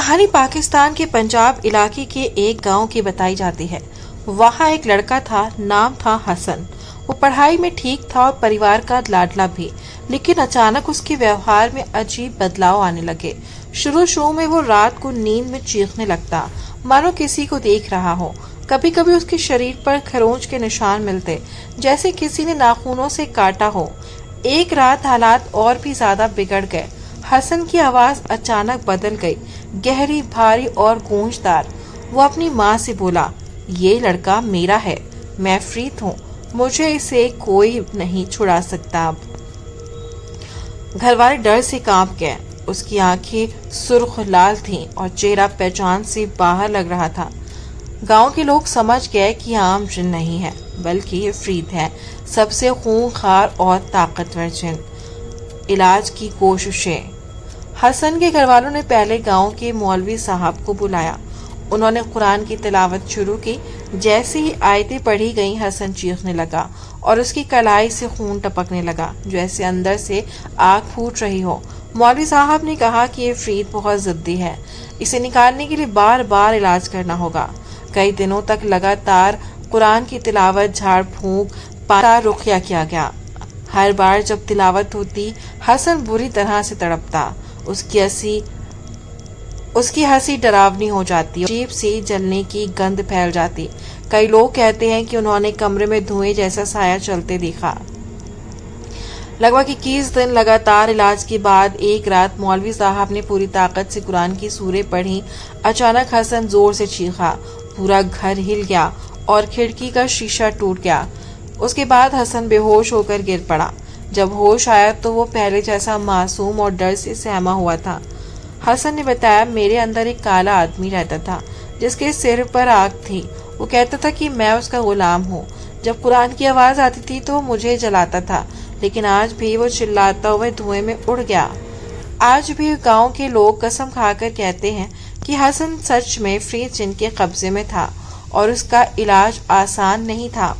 کہانی پاکستان کے پنجاب علاقے کے ایک گاؤں کی بتائی جاتی ہے۔ وہاں ایک لڑکا تھا، نام تھا حسن۔ وہ پڑھائی میں ٹھیک تھا اور پریوار کا لاڈلا بھی، لیکن اچانک اس کے ویوہار میں عجیب بدلاؤ آنے لگے۔ شروع میں وہ رات کو نیند میں چیخنے لگتا، مانو کسی کو دیکھ رہا ہو۔ کبھی کبھی اس کے شریر پر کھروچ کے نشان ملتے، جیسے کسی نے ناخنوں سے کاٹا ہو۔ ایک رات حالات اور بھی زیادہ بگڑ گئے۔ حسن کی آواز اچانک بدل گئی، گہری، بھاری اور گونجدار۔ وہ اپنی ماں سے بولا، یہ لڑکا میرا ہے، میں فرید ہوں، مجھے اسے کوئی نہیں چھڑا سکتا۔ اب گھر والے ڈر سے کانپ گئے۔ اس کی آنکھیں سرخ لال تھیں اور چہرہ پہچان سے باہر لگ رہا تھا۔ گاؤں کے لوگ سمجھ گئے کہ عام جن نہیں ہے، بلکہ یہ فرید ہے، سب سے خونخوار اور طاقتور جن۔ علاج کی کوششیں۔ حسن کے گھر والوں نے پہلے گاؤں کے مولوی صاحب کو بلایا۔ انہوں نے قرآن کی تلاوت شروع کی۔ جیسے ہی آیتیں پڑھی گئیں، حسن چیخنے لگا اور اس کی کلائی سے خون ٹپکنے لگا، جیسے اندر سے آگ پھوٹ رہی ہو۔ مولوی صاحب نے کہا کہ یہ فرید بہت ضدی ہے، اسے نکالنے کے لیے بار بار علاج کرنا ہوگا۔ کئی دنوں تک لگاتار قرآن کی تلاوت، جھاڑ پھونک، پاتا رقیہ کیا گیا۔ ہر بار جب تلاوت ہوتی، حسن بری طرح سے تڑپتا، اس کی ہنسی ڈراونی ہو جاتی، عجیب سی جلنے کی گند پھیل جاتی۔ کئی لوگ کہتے ہیں کہ انہوں نے کمرے میں دھوئیں جیسا سایہ چلتے دیکھا۔ لگ بھگ 21 دن لگاتار علاج کے بعد ایک رات مولوی صاحب نے پوری طاقت سے قرآن کی سوریں پڑھی۔ اچانک حسن زور سے چیخا، پورا گھر ہل گیا اور کھڑکی کا شیشہ ٹوٹ گیا۔ اس کے بعد حسن بے ہوش ہو کر گر پڑا۔ جب ہوش آیا تو وہ پہلے جیسا معصوم اور ڈر سے سہما ہوا تھا۔ حسن نے بتایا، میرے اندر ایک کالا آدمی رہتا تھا جس کے سر پر آگ تھی۔ وہ کہتا تھا کہ میں اس کا غلام ہوں۔ جب قرآن کی آواز آتی تھی تو مجھے جلاتا تھا، لیکن آج بھی وہ چلاتا ہوا دھوئیں میں اڑ گیا۔ آج بھی گاؤں کے لوگ قسم کھا کر کہتے ہیں کہ حسن سچ میں فرید جن کے قبضے میں تھا اور اس کا علاج آسان نہیں تھا۔